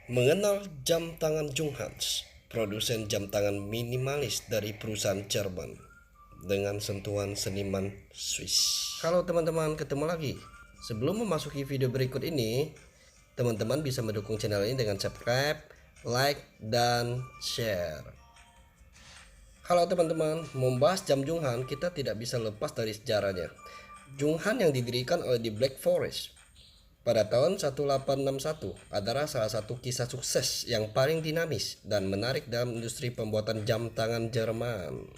Mengenal jam tangan Junghans, produsen jam tangan minimalis dari perusahaan Jerman dengan sentuhan seniman Swiss. Halo teman-teman, ketemu lagi. Sebelum memasuki video berikut ini, teman-teman bisa mendukung channel ini dengan subscribe, like, dan share. Halo teman-teman, membahas jam Junghan kita tidak bisa lepas dari sejarahnya. Junghan yang didirikan oleh di Black Forest pada tahun 1861 adalah salah satu kisah sukses yang paling dinamis dan menarik dalam industri pembuatan jam tangan Jerman.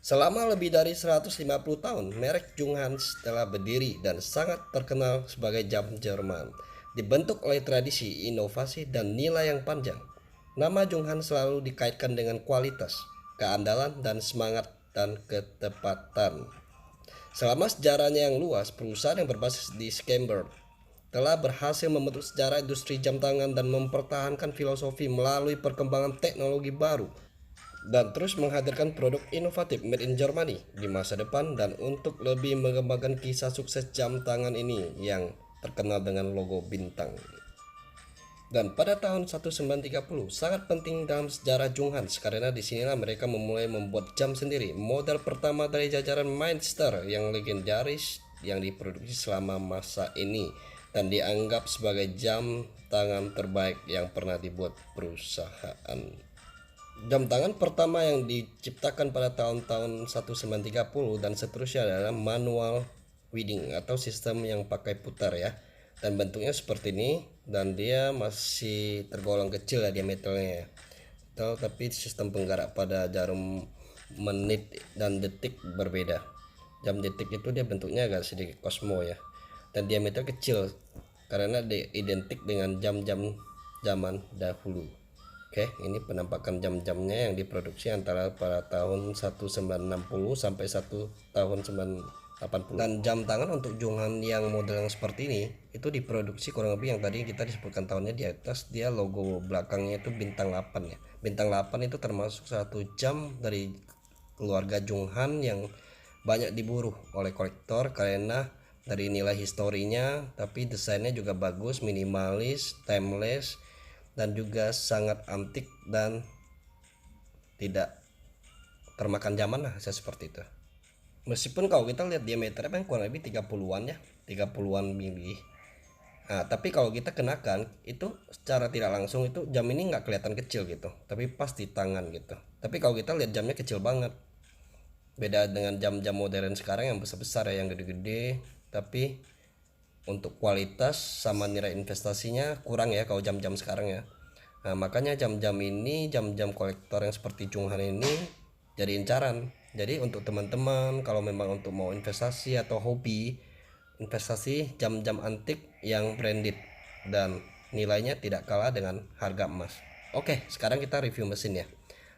Selama lebih dari 150 tahun, merek Junghans telah berdiri dan sangat terkenal sebagai jam Jerman. Dibentuk oleh tradisi, inovasi, dan nilai yang panjang. Nama Junghans selalu dikaitkan dengan kualitas, keandalan, dan semangat dan ketepatan. Selama sejarahnya yang luas, perusahaan yang berbasis di Scamberg telah berhasil membentuk sejarah industri jam tangan dan mempertahankan filosofi melalui perkembangan teknologi baru dan terus menghadirkan produk inovatif made in Germany di masa depan. Dan untuk lebih mengembangkan kisah sukses jam tangan ini yang terkenal dengan logo bintang. Dan pada tahun 1930 sangat penting dalam sejarah Junghans karena disinilah mereka memulai membuat jam sendiri, model pertama dari jajaran Meister yang legendaris yang diproduksi selama masa ini dan dianggap sebagai jam tangan terbaik yang pernah dibuat perusahaan. Jam tangan pertama yang diciptakan pada tahun-tahun 1930 dan seterusnya adalah manual winding atau sistem yang pakai putar ya. Dan bentuknya seperti ini dan dia masih tergolong kecil ya diameternya. Tapi sistem penggerak pada jarum menit dan detik berbeda. Jam detik itu dia bentuknya agak sedikit kosmo ya. Dan diameter kecil karena identik dengan jam-jam zaman dahulu. Oke, ini penampakan jam-jamnya yang diproduksi antara pada tahun 1960 sampai tahun 1980. Dan jam tangan untuk Junghan yang model yang seperti ini itu diproduksi kurang lebih yang tadi kita disebutkan tahunnya di atas, dia logo belakangnya itu bintang 8 ya. Bintang 8 itu termasuk satu jam dari keluarga Junghan yang banyak diburu oleh kolektor karena dari nilai historinya, tapi desainnya juga bagus, minimalis, timeless, dan juga sangat antik dan tidak termakan zaman lah, saya seperti itu. Meskipun kalau kita lihat diameternya kan kurang lebih 30-an ya, 30-an mili. Nah, tapi kalau kita kenakan itu secara tidak langsung itu jam ini nggak kelihatan kecil gitu, tapi pas di tangan gitu. Tapi kalau kita lihat jamnya kecil banget. Beda dengan jam-jam modern sekarang yang besar-besar ya, yang gede-gede, tapi untuk kualitas sama nilai investasinya kurang ya kalau jam-jam sekarang ya. Nah, makanya jam-jam ini, jam-jam kolektor yang seperti Junghan ini jadi incaran. Jadi untuk teman-teman kalau memang untuk mau investasi atau hobi, investasi jam-jam antik yang branded dan nilainya tidak kalah dengan harga emas. Oke, sekarang kita review mesin ya.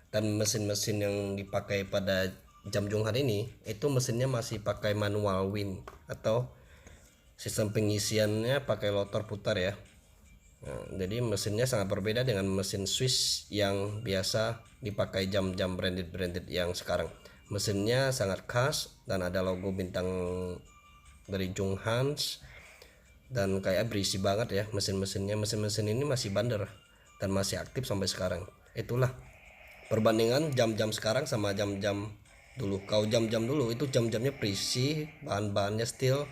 Dan mesin-mesin yang dipakai pada jam Junghan ini itu mesinnya masih pakai manual wind atau sistem pengisiannya pakai rotor putar ya. Nah, jadi mesinnya sangat berbeda dengan mesin Swiss yang biasa dipakai jam-jam branded yang sekarang. Mesinnya sangat khas dan ada logo bintang dari Junghans dan kayak berisi banget ya mesin-mesinnya. Mesin-mesin ini masih bandar dan masih aktif sampai sekarang. Itulah perbandingan jam-jam sekarang sama jam-jam dulu. Kalau jam-jam dulu itu jam-jamnya berisi, bahan-bahannya steel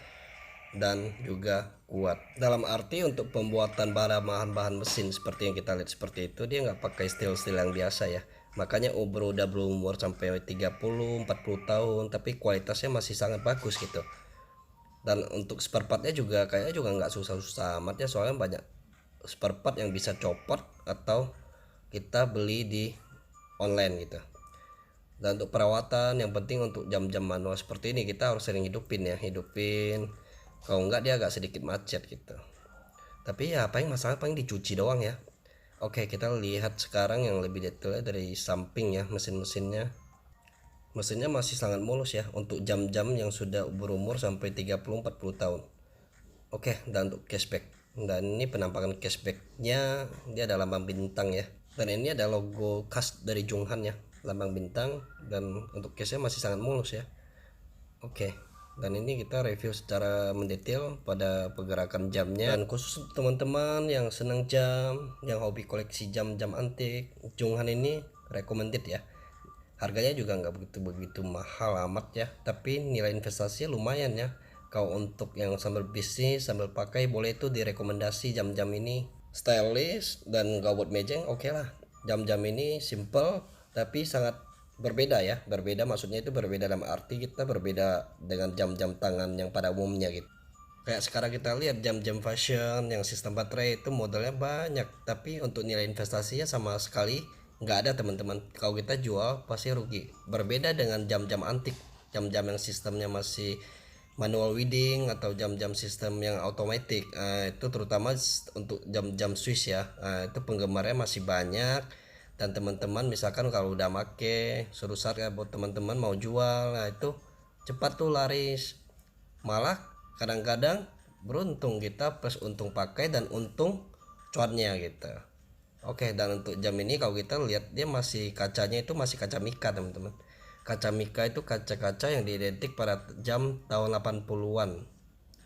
dan juga kuat. Dalam arti untuk pembuatan bahan-bahan mesin seperti yang kita lihat seperti itu, dia nggak pakai steel-steel yang biasa ya. Makanya udah berumur sampai 30-40 tahun tapi kualitasnya masih sangat bagus gitu. Dan untuk spare partnya juga kayaknya juga nggak susah-susah amat ya, soalnya banyak spare part yang bisa copot atau kita beli di online gitu. Dan untuk perawatan yang penting untuk jam-jam manual seperti ini kita harus sering hidupin ya, kalau enggak dia agak sedikit macet gitu. Tapi ya paling masalah paling dicuci doang ya. Oke, kita lihat sekarang yang lebih detailnya dari samping ya, mesinnya masih sangat mulus ya untuk jam-jam yang sudah berumur sampai 30-40 tahun. Oke, dan untuk cashback, dan ini penampakan cashbacknya, dia ada lambang bintang ya, dan ini ada logo khas dari Junghan ya, lambang bintang, dan untuk cashnya masih sangat mulus ya. Oke, Dan ini kita review secara mendetail pada pergerakan jamnya. Dan khusus teman-teman yang senang jam, yang hobi koleksi jam-jam antik, Junghan ini recommended ya. Harganya juga nggak begitu mahal amat ya, tapi nilai investasinya lumayan ya. Kau untuk yang sambil bisnis sambil pakai, boleh itu direkomendasi jam-jam ini. Stylish dan gak buat mejeng, oke lah. Jam-jam ini simple tapi sangat berbeda ya. Berbeda maksudnya itu berbeda dalam arti kita berbeda dengan jam-jam tangan yang pada umumnya gitu. Kayak sekarang kita lihat jam-jam fashion yang sistem baterai itu modelnya banyak, tapi untuk nilai investasinya sama sekali nggak ada teman-teman. Kalau kita jual pasti rugi. Berbeda dengan jam-jam antik, jam-jam yang sistemnya masih manual winding atau jam-jam sistem yang otomatis. Itu terutama untuk jam-jam Swiss ya. Itu penggemarnya masih banyak. Dan teman-teman misalkan kalau udah make suruh ya buat teman-teman mau jual, nah itu cepat tuh laris. Malah kadang-kadang beruntung kita plus untung pakai dan untung cuannya gitu. Oke, dan untuk jam ini kalau kita lihat dia masih kacanya itu masih kaca mika teman-teman. Kaca mika itu kaca-kaca yang diidentik pada jam tahun 80-an.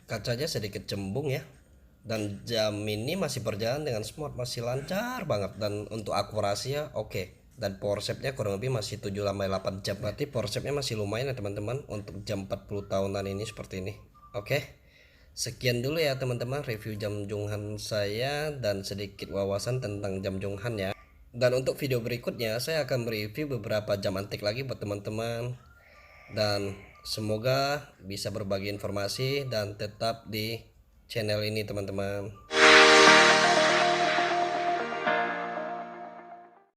Kacanya sedikit cembung ya. Dan jam ini masih berjalan dengan smooth, masih lancar banget. Dan untuk akurasinya oke. Dan power shape-nya kurang lebih masih 7-8 jam. Berarti power shape-nya masih lumayan ya teman-teman untuk jam 40 tahunan ini seperti ini. Oke. Sekian dulu ya teman-teman review jam Junghan saya dan sedikit wawasan tentang jam Junghan ya. Dan untuk video berikutnya saya akan mereview beberapa jam antik lagi buat teman-teman. Dan semoga bisa berbagi informasi dan tetap di channel ini teman-teman.